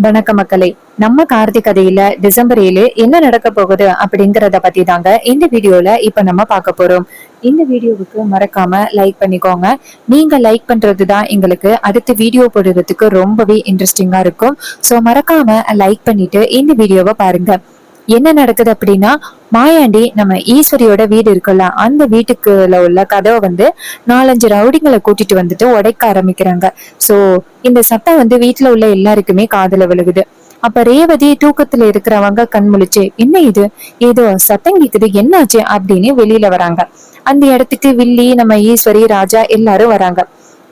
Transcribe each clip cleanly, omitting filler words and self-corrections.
வணக்க மக்களே. நம்ம கார்த்திக் கதையில டிசம்பர் 7 என்ன நடக்க போகுது அப்படிங்கறத பத்தி தாங்க இந்த வீடியோல இப்ப நம்ம பார்க்க போறோம். இந்த வீடியோவுக்கு மறக்காம லைக் பண்ணிக்கோங்க. நீங்க லைக் பண்றதுதான் எங்களுக்கு அடுத்த வீடியோ போடுறதுக்கு ரொம்பவே இன்ட்ரெஸ்டிங்கா இருக்கும். சோ மறக்காம லைக் பண்ணிட்டு இந்த வீடியோவை பாருங்க. என்ன நடக்குது அப்படின்னா, மாயாண்டி நம்ம ஈஸ்வரியோட வீடு இருக்குல்ல, அந்த வீட்டுக்குள்ள உள்ள கதவை வந்து 4-5 ரவுடிங்களை கூட்டிட்டு வந்துட்டு உடைக்க ஆரம்பிக்கிறாங்க. சோ இந்த சத்தம் வந்து வீட்டுல உள்ள எல்லாருக்குமே காதுல விழுகுது. அப்ப ரேவதி தூக்கத்துல இருக்கிறவங்க கண் முழிச்சு, என்ன இது, ஏதோ சத்தம் கேக்குது, என்னாச்சு அப்படின்னு வெளியில வராங்க. அந்த இடத்துக்கு வில்லி, நம்ம ஈஸ்வரி, ராஜா எல்லாரும் வராங்க.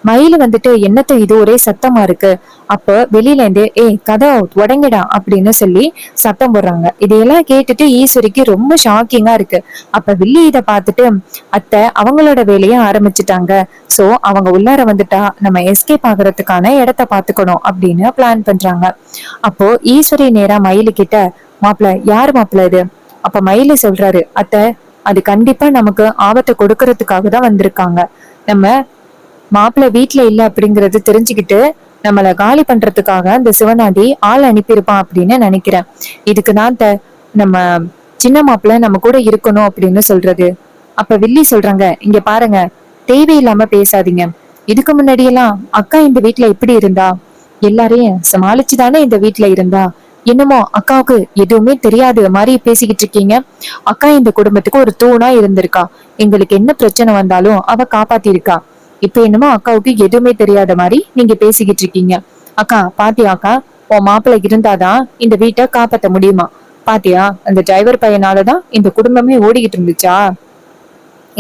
மயில வந்துட்டு, என்னத்த இது ஒரே சத்தமா இருக்கு. அப்ப வெளியில இருந்து, கதவை உடைங்கடா அப்படின்னு சொல்லி சத்தம் போடுறாங்க. இதையெல்லாம் கேட்டுட்டு ஈஸ்வரிக்கு ரொம்ப ஷாக்கிங்கா இருக்கு. அப்ப வில்லி இத பார்த்துட்டு, அத்தை அவங்களோட வேலையை ஆரம்பிச்சுட்டாங்க. சோ அவங்க உள்ளார வந்துட்டா நம்ம எஸ்கேப் ஆகுறதுக்கான இடத்த பாத்துக்கணும் அப்படின்னு பிளான் பண்றாங்க. அப்போ ஈஸ்வரி நேரா மயிலு கிட்ட, மாப்பிள்ள யாரு மாப்பிள்ள இது? அப்ப மயிலு சொல்றாரு, அத்தை அது கண்டிப்பா நமக்கு ஆபத்தை கொடுக்கறதுக்காக தான் வந்திருக்காங்க. நம்ம மாப்பிள்ள வீட்டுல இல்ல அப்படிங்கறது தெரிஞ்சுக்கிட்டு நம்மள காலி பண்றதுக்காக அந்த சிவனாண்டி ஆள் அனுப்பியிருப்பான் அப்படின்னு நினைக்கிறேன். இதுக்குதான் நம்ம சின்ன மாப்பிள்ள நம்ம கூட இருக்கணும் அப்படின்னு சொல்றது. அப்ப வில்லி சொல்றாங்க, இங்க பாருங்க, தேவையில்லாம பேசாதீங்க. இதுக்கு முன்னாடியெல்லாம் அக்கா இந்த வீட்டுல எப்படி இருந்தா, எல்லாரையும் சமாளிச்சுதானே இந்த வீட்டுல இருந்தா. என்னமோ அக்காவுக்கு எதுவுமே தெரியாத மாதிரி பேசிக்கிட்டு இருக்கீங்க. அக்கா இந்த குடும்பத்துக்கு ஒரு தூணா இருந்திருக்கா. எங்களுக்கு என்ன பிரச்சனை வந்தாலும் அவ காப்பாத்தி இருக்கா. இப்ப என்னமோ அக்காவுக்கு எதுவுமே தெரியாத மாதிரி நீங்க பேசிக்கிட்டு இருக்கீங்க. அக்கா பாத்தியா அக்கா, உன் மாப்பிள்ளை இருந்தாதான் இந்த வீட்டை காப்பாத்த முடியுமா? பாத்தியா, அந்த டிரைவர் பையனாலதான் இந்த குடும்பமே ஓடிக்கிட்டு இருந்துச்சா?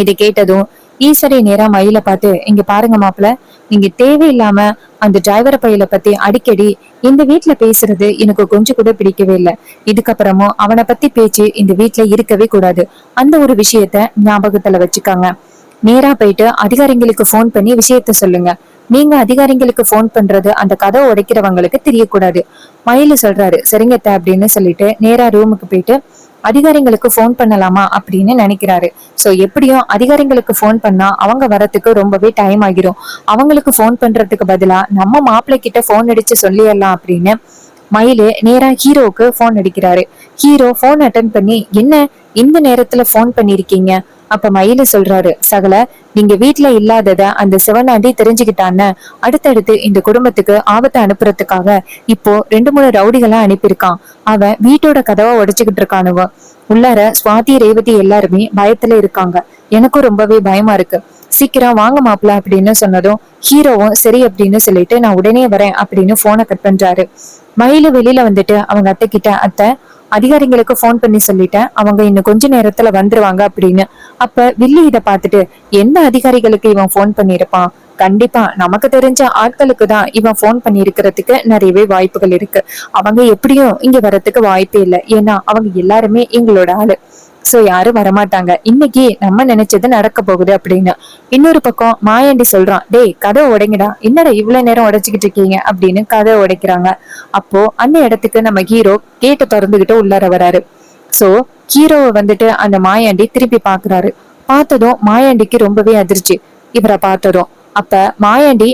இதை கேட்டதும் ஈஸ்வரி நேரா மயில பார்த்து, இங்க பாருங்க மாப்பிள்ள, நீங்க தேவையில்லாம அந்த டிரைவர் பையல பத்தி அடிக்கடி இந்த வீட்டுல பேசுறது எனக்கு கொஞ்சம் கூட பிடிக்கவே இல்லை. இதுக்கப்புறமும் அவனை பத்தி பேச்சு இந்த வீட்டுல இருக்கவே கூடாது. அந்த ஒரு விஷயத்த ஞாபகத்துல வச்சுக்காங்க. நேரா போயிட்டு அதிகாரிங்களுக்கு போன் பண்ணி விஷயத்த சொல்லுங்க. நீங்க அதிகாரிங்களுக்கு போன் பண்றது அந்த கதவை உடைக்கிறவங்களுக்கு தெரியக்கூடாது. மயிலு சொல்றாரு, சரிங்கத்த அப்படின்னு சொல்லிட்டு நேரா ரூமுக்கு போயிட்டு அதிகாரிங்களுக்கு போன் பண்ணலாமா அப்படின்னு நினைக்கிறாரு. சோ எப்படியும் அதிகாரிங்களுக்கு போன் பண்ணா அவங்க வரத்துக்கு ரொம்பவே டைம் ஆகிரும். அவங்களுக்கு போன் பண்றதுக்கு பதிலா நம்ம மாப்பிள்ளை கிட்ட போன் அடிச்சு சொல்லிடலாம் அப்படின்னு மயிலு நேரா ஹீரோவுக்கு போன் அடிக்கிறாரு. ஹீரோ போன் அட்டன் பண்ணி, என்ன இந்த நேரத்துல போன் பண்ணிருக்கீங்க? அப்ப மயிலு சொல்றாரு, சகல, நீங்க வீட்டுல இல்லாதத அந்த சிவனாண்டி தெரிஞ்சுக்கிட்டான்னு அடுத்தடுத்து இந்த குடும்பத்துக்கு ஆபத்தை அனுப்புறதுக்காக இப்போ 2-3 ரவுடிகளா அனுப்பியிருக்கான். அவன் வீட்டோட கதவை உடைச்சுக்கிட்டு இருக்கானுவ. உள்ளார சுவாதி, ரேவதி எல்லாருமே பயத்துல இருக்காங்க. எனக்கும் ரொம்பவே பயமா இருக்கு. சீக்கிரம் வாங்க மாப்பிள்ள அப்படின்னு சொன்னதும் ஹீரோவும் சரி அப்படின்னு சொல்லிட்டு, நான் உடனே வரேன் அப்படின்னு போனை கட் பண்றாரு. மயிலு வெளியில வந்துட்டு அவங்க அத்தை கிட்ட, அத்தை அதிகாரிங்களுக்கு போன் பண்ணி சொல்லிட்டேன், அவங்க இன்னும் கொஞ்ச நேரத்துல வந்துருவாங்க அப்படின்னு. அப்ப வில்லி இத பாத்துட்டு, எந்த அதிகாரிகளுக்கு இவன் போன் பண்ணிருப்பான்? கண்டிப்பா நமக்கு தெரிஞ்ச ஆட்களுக்கு தான் இவன் போன் பண்ணி இருக்கிறதுக்கு நிறையவே வாய்ப்புகள் இருக்கு. அவங்க எப்படியும் இங்க வர்றதுக்கு வாய்ப்பே இல்லை. ஏன்னா அவங்க எல்லாருமே எங்களோட ஆளு. சோ யாரும் வரமாட்டாங்க. இன்னைக்கு நம்ம நினைச்சது நடக்க போகுது அப்படின்னு. இன்னொரு பக்கம் மாயாண்டி சொல்றான், டேய் கதவை உடைங்கடா, என்னடா இவ்வளவு நேரம் உடைச்சுக்கிட்டு இருக்கீங்க அப்படின்னு கதவை உடைக்கிறாங்க. அப்போ அந்த இடத்துக்கு நம்ம ஹீரோ கேட்டு திறந்துகிட்டு உள்ளார வராரு. சோ ஹீரோவை வந்துட்டு அந்த மாயாண்டி திருப்பி பாக்குறாரு. பார்த்ததும் மாயாண்டிக்கு ரொம்பவே அதிர்ச்சி இவரை பார்த்ததும். அப்ப மாயாண்டி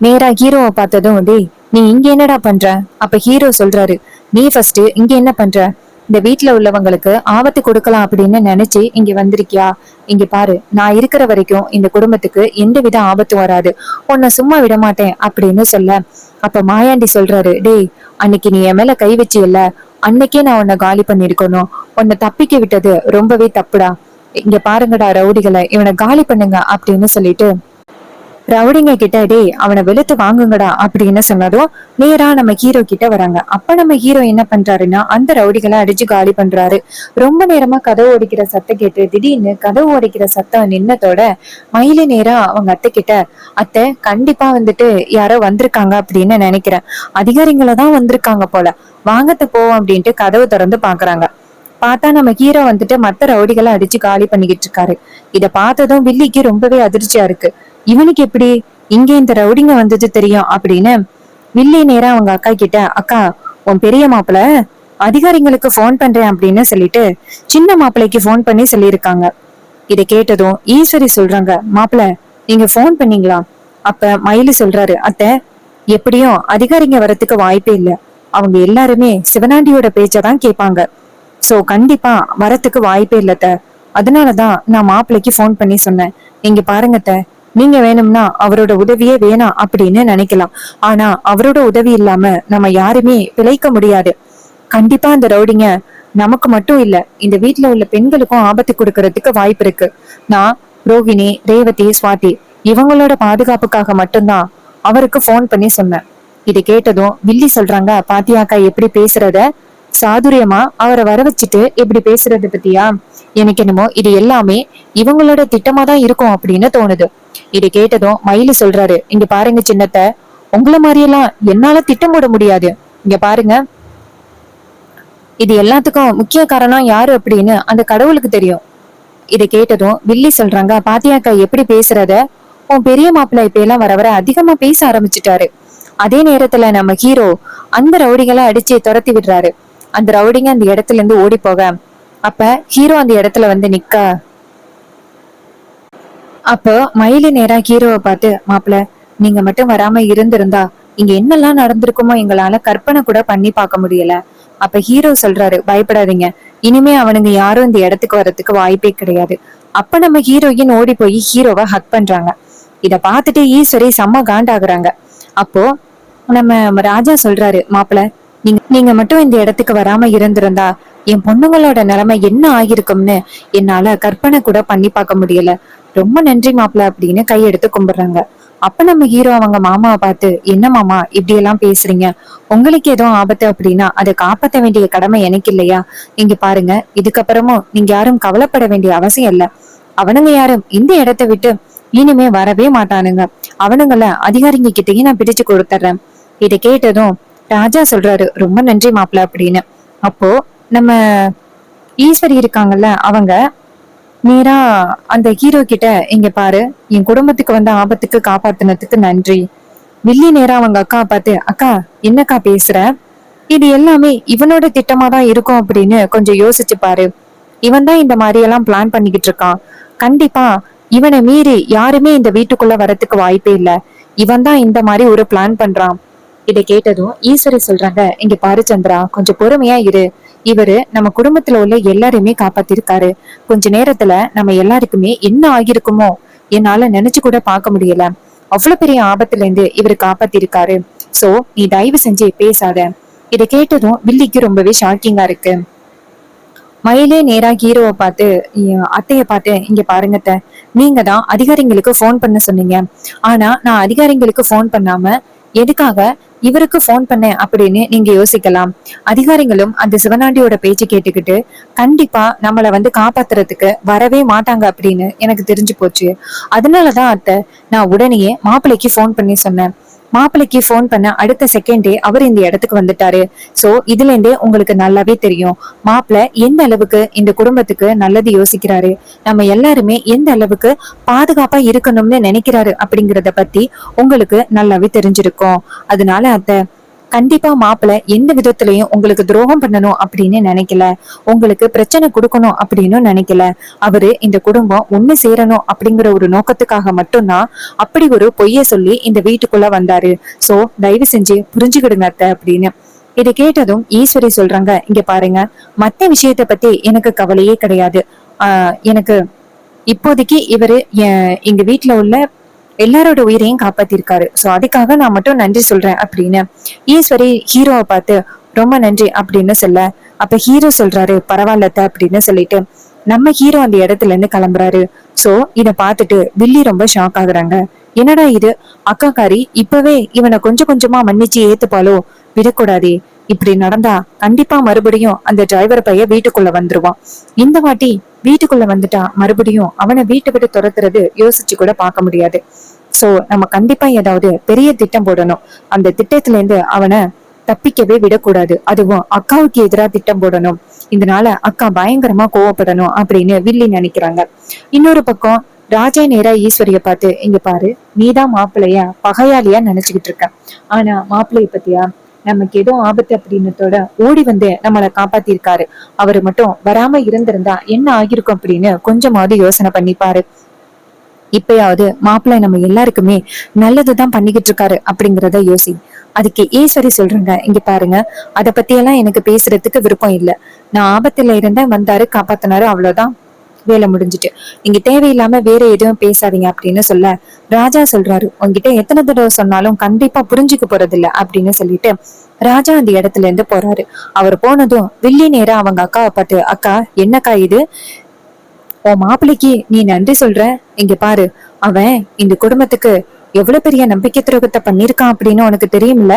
நேரா ஹீரோவை பார்த்ததும், டேய் நீ இங்க என்னடா பண்ற? அப்ப ஹீரோ சொல்றாரு, நீ ஃபர்ஸ்ட் இங்க என்ன பண்ற? இந்த வீட்டுல உள்ளவங்களுக்கு ஆபத்து கொடுக்கலாம் அப்படின்னு நினைச்சு இங்க வந்திருக்கியா? இங்க பாரு, நான் இருக்கிற வரைக்கும் இந்த குடும்பத்துக்கு எந்தவித ஆபத்தும் வராது. உன்னை சும்மா விட மாட்டேன் அப்படின்னு சொல்ல, அப்ப மாயாண்டி சொல்றாரு, டேய் அன்னைக்கு நீ என் மேல கை வச்சியல்ல, அன்னைக்கே நான் உன்னை காலி பண்ணிருக்கணும். உன்னை தப்பிக்க விட்டது ரொம்பவே தப்புடா. இங்க பாருங்கடா ரவுடிகளை, இவனை காலி பண்ணுங்க அப்படின்னு சொல்லிட்டு ரவுடிங்க கிட்ட, டேய் அவனை வெளுத்து வாங்குங்கடா அப்படின்னு சொன்னதும் நேரா நம்ம ஹீரோ கிட்ட வராங்க. அப்ப நம்ம ஹீரோ என்ன பண்றாருன்னா, அந்த ரவுடிகளை அடிச்சு காலி பண்றாரு. ரொம்ப நேரமா கதவு ஓடிக்கிற சத்தம் கேட்டு திடீர்னு கதவு ஓடிக்கிற சத்தம் நின்னதோட மயில நேரா அவங்க அத்தை கிட்ட, அத்தை கண்டிப்பா வந்துட்டு யாரோ வந்திருக்காங்க அப்படின்னு நினைக்கிறேன். அதிகாரிங்கள தான் வந்திருக்காங்க போல, வாங்கத்த போவோம் அப்படின்ட்டு கதவு திறந்து பாக்குறாங்க. பார்த்தா நம்ம ஹீரோ வந்துட்டு மத்த ரவுடிகளை அடிச்சு காலி பண்ணிக்கிட்டு இருக்காரு. இத பார்த்ததும் வில்லிக்கு ரொம்பவே அதிர்ச்சியா இருக்கு. இவனுக்கு எப்படி இங்க இந்த ரவுடிங்க வந்தது தெரியும் அப்படின்னு வில்லி நேரா அவங்க அக்கா கிட்ட, அக்கா உன் பெரிய மாப்பிள்ள அதிகாரிங்களுக்கு போன் பண்றேன் அப்படின்னு சொல்லிட்டு சின்ன மாப்பிள்ளைக்கு போன் பண்ணி சொல்லியிருக்காங்க. இதை கேட்டதும் ஈஸ்வரி சொல்றாங்க, மாப்பிள்ள நீங்க போன் பண்ணீங்களா? அப்ப மயிலு சொல்றாரு, அத்தை எப்படியும் அதிகாரிங்க வரத்துக்கு வாய்ப்பே இல்ல. அவங்க எல்லாருமே சிவனாண்டியோட பேச்சதான் கேட்பாங்க. சோ கண்டிப்பா வரத்துக்கு வாய்ப்பே இல்ல. அதனாலதான் நான் மாப்பிள்ளைக்கு போன் பண்ணி சொன்னேன். இங்க பாருங்க, நீங்க வேணும்னா அவரோட உதவியே வேணாம் அப்படின்னு நினைக்கலாம். ஆனா அவரோட உதவி இல்லாம நம்ம யாருமே பிழைக்க முடியாது. கண்டிப்பா அந்த ரவுடிங்க நமக்கு மட்டும் இல்ல, இந்த வீட்டுல உள்ள பெண்களுக்கும் ஆபத்து கொடுக்கறதுக்கு வாய்ப்பு இருக்கு. நான் ரோகிணி, ரேவதி, சுவாதி இவங்களோட பாதுகாப்புக்காக மட்டும்தான் அவருக்கு போன் பண்ணி சொன்னேன். இது கேட்டதும் வில்லி சொல்றாங்க, பாத்தியாக்கா எப்படி பேசுறத, சாதுரியமா அவரை வர வச்சுட்டு எப்படி பேசுறது பத்தியா? எனக்கு என்னமோ இது எல்லாமே இவங்களோட திட்டமா தான் இருக்கும் அப்படின்னு தோணுது. இது கேட்டதும் மயிலு சொல்றாரு, இங்க பாருங்க சின்னத்த, உங்களை மாதிரியெல்லாம் என்னால திட்டம் போட முடியாது. இங்க பாருங்க, இது எல்லாத்துக்கும் முக்கிய காரணம் யாரு அப்படின்னு அந்த கடவுளுக்கு தெரியும். இதை கேட்டதும் வில்லி சொல்றாங்க, பாத்தியாக்கா எப்படி பேசுறத, உன் பெரிய மாப்பிள்ளை இப்ப எல்லாம் வர வர அதிகமா பேச ஆரம்பிச்சுட்டாரு. அதே நேரத்துல நம்ம ஹீரோ அந்த ரவுடிகளை அடிச்சு துரத்தி விடுறாரு. அந்த ரவுடிங்க அந்த இடத்துல இருந்து ஓடி போக, அப்ப ஹீரோ அந்த இடத்துல வந்து நிக்க, அப்போ மயிலு நேரா ஹீரோவை பார்த்து, மாப்பிள்ள நீங்க மட்டும் வராம இருந்திருந்தா இங்க என்னெல்லாம் நடந்திருக்குமோ எங்களால கற்பனை கூட பண்ணி பார்க்க முடியல. அப்ப ஹீரோ சொல்றாரு, பயப்படாதீங்க, இனிமே அவனுங்க யாரும் இந்த இடத்துக்கு வர்றதுக்கு வாய்ப்பே கிடையாது. அப்ப நம்ம ஹீரோயின் ஓடி போய் ஹீரோவை ஹக் பண்றாங்க. இத பார்த்துட்டு ஈஸ்வரி செம்ம காண்டாகுறாங்க. அப்போ நம்ம ராஜா சொல்றாரு, மாப்பிள்ள நீங்க நீங்க மட்டும் இந்த இடத்துக்கு வராம இருந்திருந்தா என் பொண்ணுங்களோட நிலைமை என்ன ஆகிருக்கும்னு என்னால கற்பனை கூட பண்ணி பார்க்க முடியல. ரொம்ப நன்றி மாப்பிள்ள அப்படின்னு கையெடுத்து கும்பிடுறாங்க. அப்ப நம்ம ஹீரோ அவங்க மாமாவை பார்த்து, என்ன மாமா இப்படி எல்லாம் பேசுறீங்க, உங்களுக்கு ஏதோ ஆபத்து அப்படின்னா அதை காப்பாற்ற வேண்டிய கடமை எனக்கு இல்லையா? இங்க பாருங்க, இதுக்கப்புறமும் நீங்க யாரும் கவலைப்பட வேண்டிய அவசியம் இல்ல. அவனுங்க யாரும் இந்த இடத்தை விட்டு இனிமே வரவே மாட்டானுங்க. அவனுங்கள அதிகாரிங்க கிட்டயும் நான் பிடிச்சு கொடுத்துட்றேன். இதை கேட்டதும் ராஜா சொல்றாரு, ரொம்ப நன்றி மாப்பிள்ள அப்படின்னு. அப்போ நம்ம ஈஸ்வரி இருக்காங்கல்ல, அவங்க நேரா அந்த ஹீரோ கிட்ட, இங்க பாரு, என் குடும்பத்துக்கு வந்த ஆபத்துக்கு காப்பாத்தினதுக்கு நன்றி. வில்லி நேரா அவங்க அக்கா பார்த்து, அக்கா என்னக்கா பேசுற, இது எல்லாமே இவனோட திட்டமா தான் இருக்கும் அப்படின்னு கொஞ்சம் யோசிச்சு பாரு. இவன் தான் இந்த மாதிரி எல்லாம் பிளான் பண்ணிக்கிட்டு இருக்கான். கண்டிப்பா இவனை மீறி யாருமே இந்த வீட்டுக்குள்ள வரத்துக்கு வாய்ப்பே இல்ல. இவன் தான் இந்த மாதிரி ஒரு பிளான் பண்றான். இதை கேட்டதும் ஈஸ்வரி சொல்றாங்க, இங்க பாரு சந்திரா, கொஞ்சம் பொறுமையா இரு. இவரு நம்ம குடும்பத்துல உள்ள எல்லாரையுமே காப்பாத்திருக்காரு. கொஞ்ச நேரத்துல நம்ம எல்லாருக்குமே என்ன ஆகிருக்குமோ என்னால நினைச்சு கூட பார்க்க முடியல. அவ்வளவு பெரிய ஆபத்துல இருந்து இவரு காப்பாத்திருக்காரு. சோ நீ தயவு செஞ்சு பேசாத. இதை கேட்டதும் வில்லிக்கு ரொம்பவே ஷாக்கிங்கா இருக்கு. மயிலே நேரா ஹீரோவை பார்த்து, அத்தைய பார்த்து, இங்க பாருங்க அத்தை, நீங்க தான் அதிகாரிங்களுக்கு போன் பண்ண சொன்னீங்க. ஆனா நான் அதிகாரிங்களுக்கு போன் பண்ணாம எதுக்காக இவருக்கு போன் பண்ணேன் அப்படின்னு நீங்க யோசிக்கலாம். அதிகாரிகளும் அந்த சிவனாண்டியோட பேச்சு கேட்டுக்கிட்டு கண்டிப்பா நம்மள வந்து காப்பாத்துறதுக்கு வரவே மாட்டாங்க அப்படின்னு எனக்கு தெரிஞ்சு போச்சு. அதனாலதான் அத்தை நான் உடனேயே மாப்பிள்ளைக்கு போன் பண்ணி சொன்னேன். மாப்பிள்ளைக்கு போன் பண்ண அடுத்த செகண்டே அவர் இந்த இடத்துக்கு வந்துட்டாரு. சோ இதுல இருந்தே உங்களுக்கு நல்லாவே தெரியும் மாப்பிள்ளை எந்த அளவுக்கு இந்த குடும்பத்துக்கு நல்லது யோசிக்கிறாரு, நம்ம எல்லாருமே எந்த அளவுக்கு பாதுகாப்பா இருக்கணும்னு நினைக்கிறாரு அப்படிங்கறத பத்தி உங்களுக்கு நல்லாவே தெரிஞ்சிருக்கும். அதனால அத்தை கண்டிப்பா மாப்பிள்ளை எந்த விதத்திலையும் உங்களுக்கு துரோகம் பண்ணணும் அப்படின்னு நினைக்கல, உங்களுக்கு பிரச்சனை கொடுக்கணும் அப்படின்னு நினைக்கல. அவரு இந்த குடும்பம் ஒண்ணு சேரணும் அப்படிங்கிற ஒரு நோக்கத்துக்காக மட்டும்தான் அப்படி ஒரு பொய்ய சொல்லி இந்த வீட்டுக்குள்ள வந்தாரு. சோ தயவு செஞ்சு புரிஞ்சுக்கிடுங்க அத்தை அப்படின்னு. இதை கேட்டதும் ஈஸ்வரி சொல்றாங்க, இங்க பாருங்க, மத்த விஷயத்த பத்தி எனக்கு கவலையே கிடையாது. எனக்கு இப்போதைக்கு இவரு எங்க வீட்டுல உள்ள எல்லாரோட உயிரையும் காப்பாத்திருக்காரு. சோ அதுக்காக நான் மட்டும் நன்றி சொல்றேன் அப்படின்னு ஈஸ்வரி ஹீரோவை பார்த்து ரொம்ப நன்றி அப்படின்னு சொல்ல, அப்ப ஹீரோ சொல்றாரு, பரவாயில்லத்த அப்படின்னு சொல்லிட்டு நம்ம ஹீரோ அந்த இடத்துல இருந்து கிளம்புறாரு. சோ இத பார்த்துட்டு வில்லி ரொம்ப ஷாக் ஆகுறாங்க. என்னடா இது, அக்காக்காரி இப்பவே இவனை கொஞ்சம் கொஞ்சமா மன்னிச்சு ஏத்துப்பாலோ, விடக்கூடாதே, இப்படி நடந்தா கண்டிப்பா மறுபடியும் அந்த டிரைவர் பைய வீட்டுக்குள்ள வந்துருவான். இந்த வாட்டி வீட்டுக்குள்ள வந்துட்டா மறுபடியும் அவனை வீட்டை விட்டு துரத்துறது யோசிச்சு கூட பார்க்க முடியாது. சோ நம்ம கண்டிப்பா ஏதாவது பெரிய திட்டம் போடணும். அந்த திட்டத்துல இருந்து அவனை தப்பிக்கவே விடக்கூடாது. அதுவும் அக்காவுக்கு எதிராக திட்டம் போடணும். இதனால அக்கா பயங்கரமா கோவப்படணும் அப்படின்னு வில்லி நினைக்கிறாங்க. இன்னொரு பக்கம் ராஜா நேரா ஈஸ்வரிய பார்த்து, இங்க பாரு, நீதான் மாப்பிள்ளைய பகையாளியா நினைச்சுக்கிட்டு இருக்க. ஆனா மாப்பிள்ளைய பத்தியா, நமக்கு ஏதோ ஆபத்து அப்படின்னதோட ஓடி வந்து நம்மளை காப்பாத்திருக்காரு. அவரு மட்டும் வராம இருந்திருந்தா என்ன ஆகிருக்கும் அப்படின்னு கொஞ்சமாவது யோசனை பண்ணிப்பாரு. இப்பயாவது மாப்பிள்ளை நம்ம எல்லாருக்குமே நல்லதுதான் பண்ணிக்கிட்டு இருக்காரு அப்படிங்கறத யோசி. அதுக்கு ஈஸ்வரி சொல்றாங்க, இங்க பாருங்க, அத பத்தி எல்லாம் எனக்கு பேசுறதுக்கு விருப்பம் இல்ல. நான் ஆபத்துல இருந்தேன், வந்தாரு, காப்பாத்தினாரு, அவ்வளவுதான், வேலை முடிஞ்சுட்டு. நீங்க தேவையில்லாம வேற எதுவும் பேசாதீங்க அப்படின்னு சொல்ல, ராஜா சொல்றாரு, உங்ககிட்ட எத்தனை தடவை சொன்னாலும் கண்டிப்பா புரிஞ்சுக்க போறது இல்ல அப்படின்னு சொல்லிட்டு ராஜா அந்த இடத்துல இருந்து போறாரு. அவர் போனதும் வில்லி நேரா அவங்க அக்காவை பார்த்து, அக்கா என்னக்கா இது, உன் மாப்பிள்ளைக்கு நீ நன்றி சொல்ற, இங்க பாரு, அவன் இந்த குடும்பத்துக்கு எவ்வளவு பெரிய நம்பிக்கை துரோகத்தை பண்ணிருக்கான் அப்படின்னு உனக்கு தெரியுமில்ல.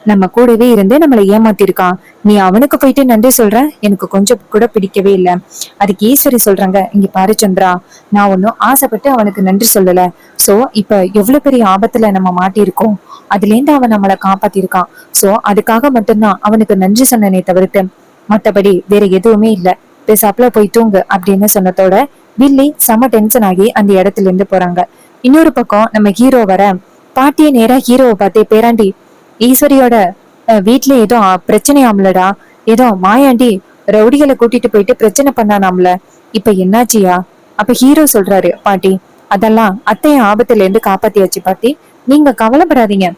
நம்ம கூடவே இருந்து நம்மளை ஏமாத்திருக்கான், நீ அவனுக்கு போயிட்டு நன்றி சொல்ற, எனக்கு கொஞ்சம் கூட பிடிக்கவே இல்லை. அதுக்கு ஈஸ்வரி சொல்றாங்க, இங்க பாரு சந்திரா, நான் ஒன்னும் ஆசைப்பட்டு அவனுக்கு நன்றி சொல்லல. சோ இப்ப எவ்வளவு பெரிய ஆபத்துல நம்ம மாட்டிருக்கோம், அதுல இருந்து அவன் நம்மளை காப்பாத்திருக்கான். சோ அதுக்காக மட்டும்தான் அவனுக்கு நன்றி சொன்னனே தவிர்த்து மத்தபடி வேற எதுவுமே இல்ல, பேசாப்புல போய் தூங்கு அப்படின்னு சொன்னதோட வில்லி செம டென்ஷன் ஆகி அந்த இடத்துல இருந்து போறாங்க. இன்னொரு பக்கம் நம்ம ஹீரோ வர, பாட்டியை நேரா ஹீரோவை பார்த்தே, பேராண்டி, ஈஸ்வரியோட வீட்டுல ஏதோ பிரச்சனை ஆம்லடா, ஏதோ மாயாண்டி ரவுடிகளை கூட்டிட்டு போயிட்டு பிரச்சனை பண்ணானாம்ல, இப்ப என்னாச்சியா? அப்ப ஹீரோ சொல்றாரு, பாட்டி அதெல்லாம் அத்தைய ஆபத்துல இருந்து காப்பாத்தியாச்சு பாட்டி, நீங்க கவலைப்படாதீங்க.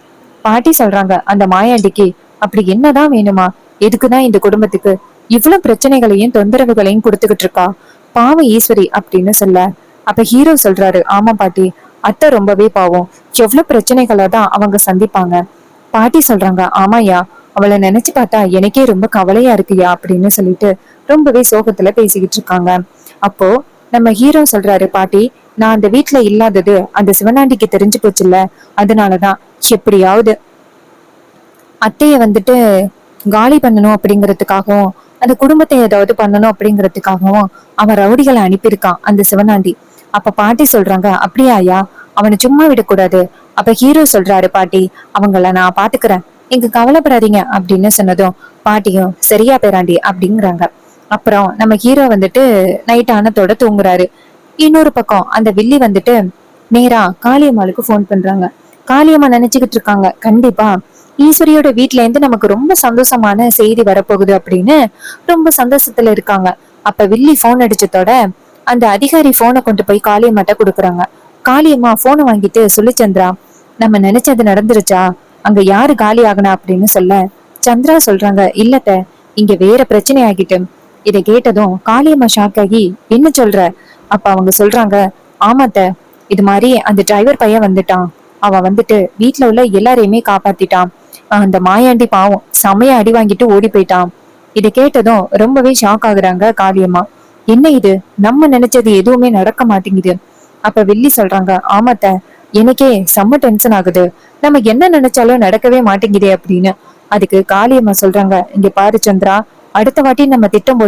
பாட்டி சொல்றாங்க, அந்த மாயாண்டிக்கு அப்படி என்னதான் வேணுமா, எதுக்குதான் இந்த குடும்பத்துக்கு இவ்வளவு பிரச்சனைகளையும் தொந்தரவுகளையும் கொடுத்துக்கிட்டு இருக்கா, பாவம் ஈஸ்வரி அப்படின்னு சொல்ல, அப்ப ஹீரோ சொல்றாரு, ஆமா பாட்டி, அத்தை ரொம்பவே பாவம், எவ்வளவு பிரச்சனைகளை தான் அவங்க சந்திப்பாங்க. பாட்டி சொல்றாங்க, ஆமாயா, அவளை நினைச்சு பார்த்தா எனக்கே ரொம்ப கவலையா இருக்குயா அப்படின்னு சொல்லிட்டு ரொம்பவே சோகத்துல பேசிக்கிட்டு இருக்காங்க. அப்போ நம்ம ஹீரோ சொல்றாரு, பாட்டி நான் அந்த வீட்டுல இல்லாதது அந்த சிவனாண்டிக்கு தெரிஞ்சு போச்சுல்ல, அதனாலதான் எப்படியாவது அத்தைய வந்துட்டு காலி பண்ணணும் அப்படிங்கறதுக்காகவும் அந்த குடும்பத்தை ஏதாவது பண்ணணும் அப்படிங்கறதுக்காகவும் அவன் ரவுடிகளை அனுப்பியிருக்கான் அந்த சிவனாண்டி. அப்ப பாட்டி சொல்றாங்க, அப்படியாயா, அவனை சும்மா விடக்கூடாது. அப்ப ஹீரோ சொல்றாரு, பாட்டி அவங்கள நான் பாத்துக்கிறேன், நீங்க கவலைப்படாதீங்க அப்படின்னு சொன்னதும் பாட்டியும் சரியா பேராண்டி அப்படிங்கிறாங்க. அப்புறம் நம்ம ஹீரோ வந்துட்டு நைட் ஆனத்தோட தூங்குறாரு. இன்னொரு பக்கம் அந்த வில்லி வந்துட்டு நேரா காளியம்மாளுக்கு போன் பண்றாங்க. காளியம்மா நினைச்சுக்கிட்டு இருக்காங்க, கண்டிப்பா ஈஸ்வரியோட வீட்ல இருந்து நமக்கு ரொம்ப சந்தோஷமான செய்தி வரப்போகுது அப்படின்னு ரொம்ப சந்தோஷத்துல இருக்காங்க. அப்ப வில்லி போன் அடிச்சதோட அந்த அதிகாரி போனை கொண்டு போய் காளியம்மாட்ட கொடுக்குறாங்க. காளியம்மா போனை வாங்கிட்டு, சொல்லு சந்திரா, நம்ம நினைச்சது நடந்துருச்சா, அங்க யாரு காலி ஆகனா அப்படின்னு சொல்ல, சந்திரா சொல்றாங்க, இல்லத்த, இங்க வேற பிரச்சனை ஆகிட்டு. இதை கேட்டதும் காளியம்மா ஷாக் ஆகி, என்ன சொல்ற? அப்ப அவங்க சொல்றாங்க, ஆமாத்த, இது மாதிரி அந்த டிரைவர் பையன் வந்துட்டான், அவன் வந்துட்டு வீட்டுல உள்ள எல்லாரையுமே காப்பாத்திட்டான், அந்த மாயாண்டி பாவம் செமையா அடி வாங்கிட்டு ஓடி போயிட்டான். இதை கேட்டதும் ரொம்பவே ஷாக் ஆகுறாங்க காளியம்மா. என்ன இது, நம்ம நினைச்சது எதுவுமே நடக்க மாட்டேங்குது. அப்ப வில்லி சொல்றாங்க, ஆமாத்த, எனக்கே செம்ம டென்ஷன் ஆகுது, நம்ம என்ன நினைச்சாலும் நடக்கவே மாட்டேங்குதே அப்படின்னு. அதுக்கு காளியம்மா சொல்றாங்க, இங்க பாரு சந்திரா, அடுத்த வாட்டி நம்ம திட்டம்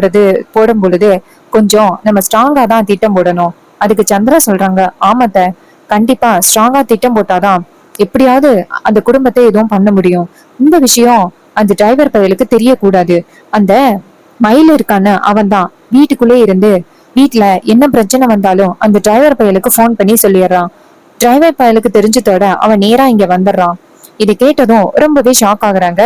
போடும் பொழுது கொஞ்சம் நம்ம ஸ்ட்ராங்கா தான் திட்டம் போடணும். அதுக்கு சந்திரா சொல்றாங்க, ஆமாத்த, கண்டிப்பா ஸ்ட்ராங்கா திட்டம் போட்டாதான் எப்படியாவது அந்த குடும்பத்தை எதுவும் பண்ண முடியும். இந்த விஷயம் அந்த டிரைவர் பயலுக்கு தெரியக்கூடாது. அந்த மயில் இருக்கான்னு அவன் தான் வீட்டுக்குள்ளே இருந்து வீட்டுல என்ன பிரச்சனை வந்தாலும் அந்த டிரைவர் பயலுக்கு போன் பண்ணி சொல்லிடுறான். டிரைவர் பயலுக்கு தெரிஞ்சதோட அவன் நேரா இங்க வந்துடுறான். இதை கேட்டதும் ரொம்பவே ஷாக் ஆகுறாங்க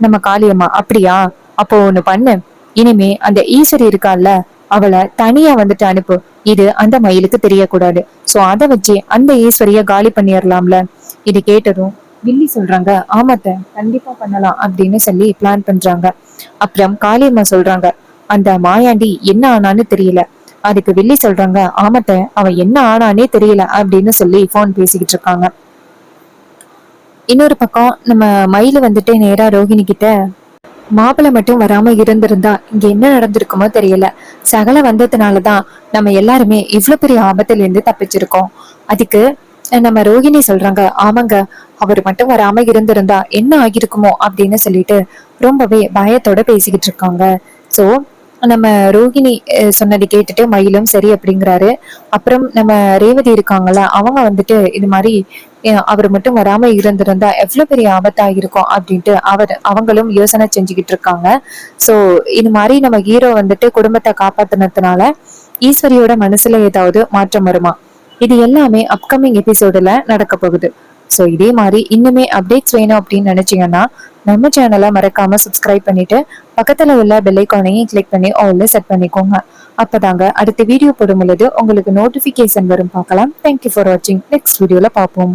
நம்ம காளியம்மா. அப்படியா, அப்போ ஒண்ணு பண்ணு, இனிமே அந்த ஈஸ்வரி இருக்கால, அவளை தனியா வந்துட்டு அனுப்பு, இது அந்த மயிலுக்கு தெரியக்கூடாது. சோ அதை வச்சு அந்த ஈஸ்வரிய காலி பண்ணிடலாம்ல. இது கேட்டதும் வில்லி சொல்றாங்க, ஆமாத்த, கண்டிப்பா பண்ணலாம் அப்படின்னு சொல்லி பிளான் பண்றாங்க. அப்புறம் காளியம்மா சொல்றாங்க, அந்த மாயாண்டி என்ன ஆனான்னு தெரியல. அதுக்கு வில்லி சொல்றாங்க, ஆமாத்த, அவன் என்ன ஆனானே தெரியல அப்படின்னு சொல்லி போன் பேசிக்கிட்டு இருக்காங்க. இன்னொரு பக்கம் நம்ம மயில வந்துட்டு நேரா ரோஹிணி கிட்ட, மாப்பிள்ளை மட்டும் வராம இருந்திருந்தா இங்க என்ன நடந்திருக்குமோ தெரியல, சகல வந்ததுனாலதான் நம்ம எல்லாருமே இவ்வளவு பெரிய ஆபத்துல இருந்து தப்பிச்சிருக்கோம். அதுக்கு நம்ம ரோஹிணி சொல்றாங்க, ஆமாங்க, அவர் மட்டும் வராம இருந்திருந்தா என்ன ஆகிருக்குமோ அப்படின்னு சொல்லிட்டு ரொம்பவே பயத்தோட பேசிக்கிட்டு இருக்காங்க. சோ நம்ம ரோஹிணி சொன்னதை கேட்டுட்டு மயிலும் சரி அப்படிங்கிறாரு. அப்புறம் நம்ம ரேவதி இருக்காங்கல்ல, அவங்க வந்துட்டு இது மாதிரி அவர் மட்டும் வராம இருந்திருந்தா எவ்வளவு பெரிய ஆபத்தா இருக்கும் அப்படின்ட்டு அவங்களும் யோசனை செஞ்சுக்கிட்டு இருக்காங்க. சோ இது மாதிரி நம்ம ஹீரோ வந்துட்டு குடும்பத்தை காப்பாத்தினதுனால ஈஸ்வரியோட மனசுல ஏதாவது மாற்றம் வருமா, இது எல்லாமே அப்கமிங் எபிசோடுல நடக்க போகுது. ஸோ இதே மாதிரி இன்னுமே அப்டேட்ஸ் வேணும் அப்படின்னு நினைச்சீங்கன்னா நம்ம சேனலை மறக்காம சப்ஸ்கிரைப் பண்ணிட்டு பக்கத்துல உள்ள பெல் ஐக்கானையும் கிளிக் பண்ணி ஆல்ல செட் பண்ணிக்கோங்க. அப்பதாங்க அடுத்த வீடியோ போடும் பொழுது உங்களுக்கு நோட்டிபிகேஷன் வரும். பார்க்கலாம். தேங்க்யூ ஃபார் வாட்சிங். நெக்ஸ்ட் வீடியோல பார்ப்போம்.